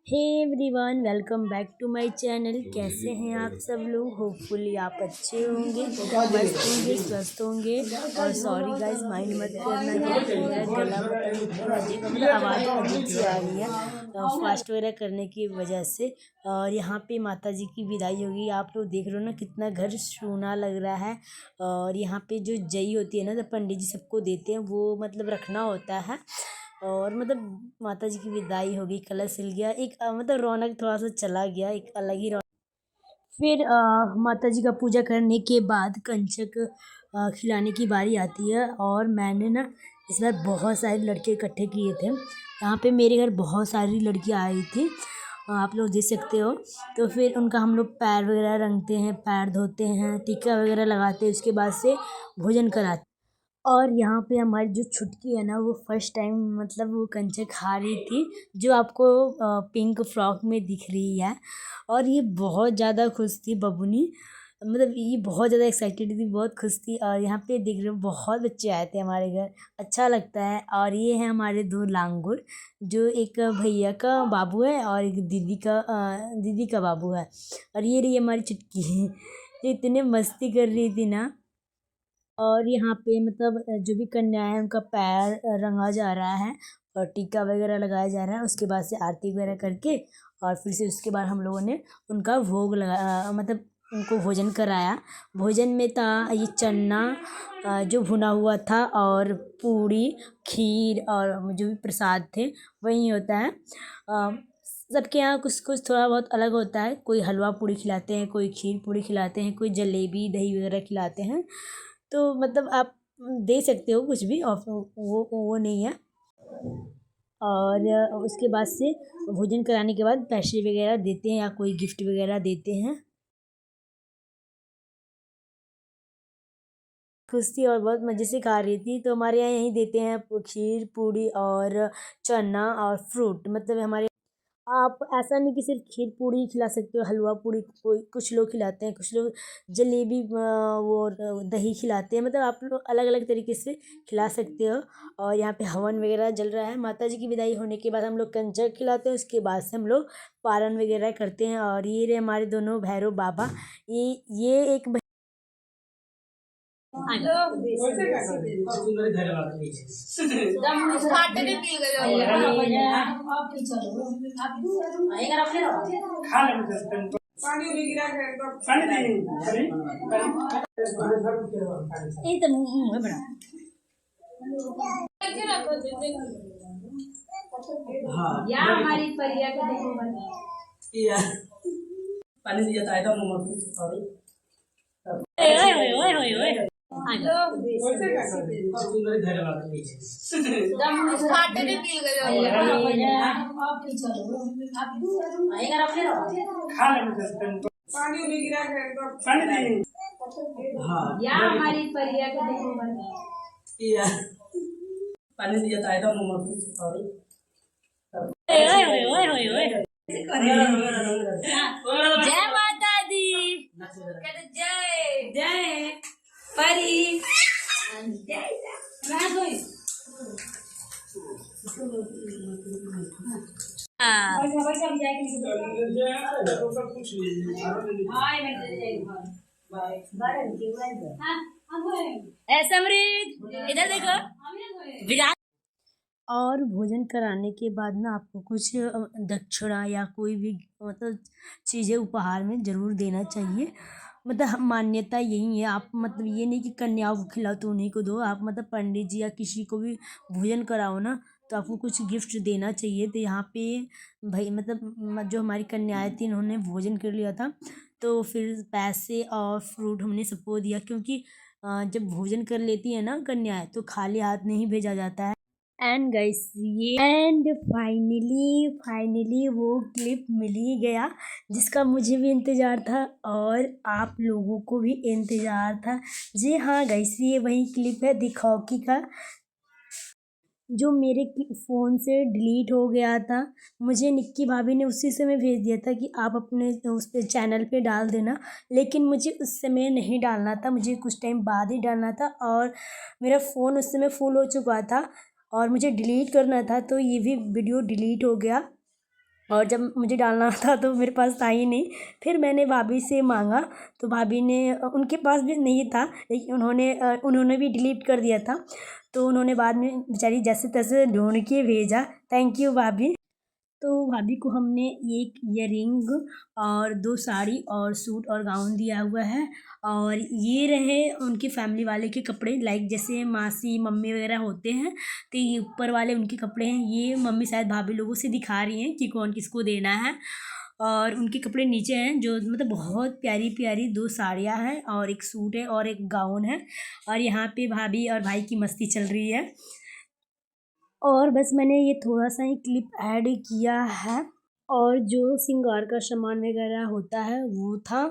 Hey everyone, welcome back to my channel. कैसे हैं आप सब लोग? होपफुली आप अच्छे होंगे, मस्त होंगे, स्वस्थ होंगे। और सॉरी गाइस, माइंड मत करना कि मेरा गला पता नहीं क्यों अजीब, मतलब आवाज़ अजीब सी आ रही है फास्ट वगैरह करने की वजह से। और यहाँ पे माता जी की विदाई होगी। आप लोग देख रहे हो ना कितना घर सूना लग रहा है। और यहाँ पे जो जई होती है ना, जब पंडित जी सबको देते हैं वो मतलब रखना होता है। और मतलब माता जी की विदाई हो गई, कलश हिल गया, एक मतलब रौनक थोड़ा सा चला गया, एक अलग ही रौनक। फिर माता जी का पूजा करने के बाद कंचक खिलाने की बारी आती है। और मैंने ना इस बार बहुत सारे लड़के इकट्ठे किए थे। यहाँ पे मेरे घर बहुत सारी लड़कियाँ आई थी, आप लोग देख सकते हो। तो फिर उनका हम लोग पैर वगैरह रंगते हैं, पैर धोते हैं, टीका वगैरह लगाते हैं, उसके बाद से भोजन कराते। और यहाँ पे हमारी जो छुटकी है ना, वो फर्स्ट टाइम मतलब वो कंचे खा रही थी, जो आपको पिंक फ्रॉक में दिख रही है। और ये बहुत ज़्यादा खुश थी बबुनी, मतलब ये बहुत ज़्यादा एक्साइटेड थी, बहुत खुश थी। और यहाँ पे देख रहे हो बहुत बच्चे आए थे हमारे घर, अच्छा लगता है। और ये है हमारे दो लांगुर, जो एक भैया का बाबू है और एक दीदी का बाबू है। और ये रही हमारी छुटकी जो इतने मस्ती कर रही थी ना। और यहाँ पे मतलब जो भी कन्या है उनका पैर रंगा जा रहा है और टीका वगैरह लगाया जा रहा है। उसके बाद से आरती वगैरह करके और फिर से उसके बाद हम लोगों ने उनका भोग मतलब उनको भोजन कराया। भोजन में था ये चना जो भुना हुआ था, और पूड़ी, खीर, और जो भी प्रसाद थे वही होता है। सबके यहाँ कुछ कुछ थोड़ा बहुत अलग होता है, कोई हलवा पूड़ी खिलाते हैं, कोई खीर पूड़ी खिलाते हैं, कोई जलेबी दही वगैरह खिलाते हैं। तो मतलब आप दे सकते हो कुछ भी, ऑफ वो नहीं है। और उसके बाद से भोजन कराने के बाद पैसे वगैरह देते हैं या कोई गिफ्ट वगैरह देते हैं। खुश थी और बहुत मज़े से खा रही थी। तो हमारे यहाँ यही देते हैं खीर पूड़ी और चना और फ्रूट, मतलब हमारे। आप ऐसा नहीं कि सिर्फ खीर पूड़ी ही खिला सकते हो, हलवा पूड़ी कोई कुछ लोग खिलाते हैं, कुछ लोग जलेबी दही खिलाते हैं, मतलब आप लोग अलग अलग तरीके से खिला सकते हो। और यहाँ पे हवन वगैरह जल रहा है। माता जी की विदाई होने के बाद हम लोग कंजक खिलाते हैं, उसके बाद से हम लोग पारण वगैरह करते हैं। और ये रहे हमारे दोनों भैरव बाबा। ये एक ये तो मुंह है बड़ा। हाँ, या हमारी परिया के देखो या पानी दिया था एकदम मम्मी सॉरी। ओए ओए ओए ओए ओए हेलो वैसे कैसे मेरे घर वाला नीचे दम खाते भी पी गए आप की चलो आप आएगा अपने खा ले पानी भी गिरा है तो पानी नहीं। हाँ, या हमारी परिया के देखो या पानी दिया था एकदम मम्मी सॉरी। ओए ओए ओए ओए ओए जय माता दी, कहते जय जय परी जय समृद्ध इधर देखो विराट। और भोजन कराने के बाद ना आपको कुछ दक्षिणा या कोई भी मतलब चीज़ें उपहार में ज़रूर देना चाहिए। मतलब मान्यता यही है। आप मतलब ये नहीं कि कन्याओं को खिलाओ तो उन्हीं को दो, आप मतलब पंडित जी या किसी को भी भोजन कराओ ना, तो आपको कुछ गिफ्ट देना चाहिए। तो यहाँ पे भाई मतलब जो हमारी कन्याएं थी उन्होंने भोजन कर लिया था, तो फिर पैसे और फ्रूट हमने सबको दिया, क्योंकि जब भोजन कर लेती है ना कन्याएं तो खाली हाथ नहीं भेजा जाता है। एंड गाइस ये एंड फाइनली वो क्लिप मिल ही गया, जिसका मुझे भी इंतज़ार था और आप लोगों को भी इंतज़ार था। जी हाँ गाइस, ये वही क्लिप है दिखौकी का, जो मेरे फ़ोन से डिलीट हो गया था। मुझे निक्की भाभी ने उसी समय भेज दिया था कि आप अपने उस पे चैनल पे डाल देना, लेकिन मुझे उस समय नहीं डालना था, मुझे कुछ टाइम बाद ही डालना था। और मेरा फ़ोन उस समय फुल हो चुका था और मुझे डिलीट करना था, तो ये भी वीडियो डिलीट हो गया। और जब मुझे डालना था तो मेरे पास था ही नहीं, फिर मैंने भाभी से मांगा तो भाभी ने, उनके पास भी नहीं था लेकिन उन्होंने भी डिलीट कर दिया था, तो उन्होंने बाद में बेचारी जैसे तैसे ढूंढ के भेजा। थैंक यू भाभी। तो भाभी को हमने एक ईयरिंग और 2 साड़ी और सूट और गाउन दिया हुआ है। और ये रहे उनकी फैमिली वाले के कपड़े, लाइक जैसे मासी मम्मी वगैरह होते हैं, तो ये ऊपर वाले उनके कपड़े हैं। ये मम्मी शायद भाभी लोगों से दिखा रही हैं कि कौन किसको देना है। और उनके कपड़े नीचे हैं, जो मतलब बहुत प्यारी प्यारी 2 साड़ियाँ हैं और एक सूट है और एक गाउन है। और यहाँ पे भाभी और भाई की मस्ती चल रही है। और बस मैंने ये थोड़ा सा ही क्लिप ऐड किया है। और जो श्रृंगार का सामान वगैरह होता है वो था।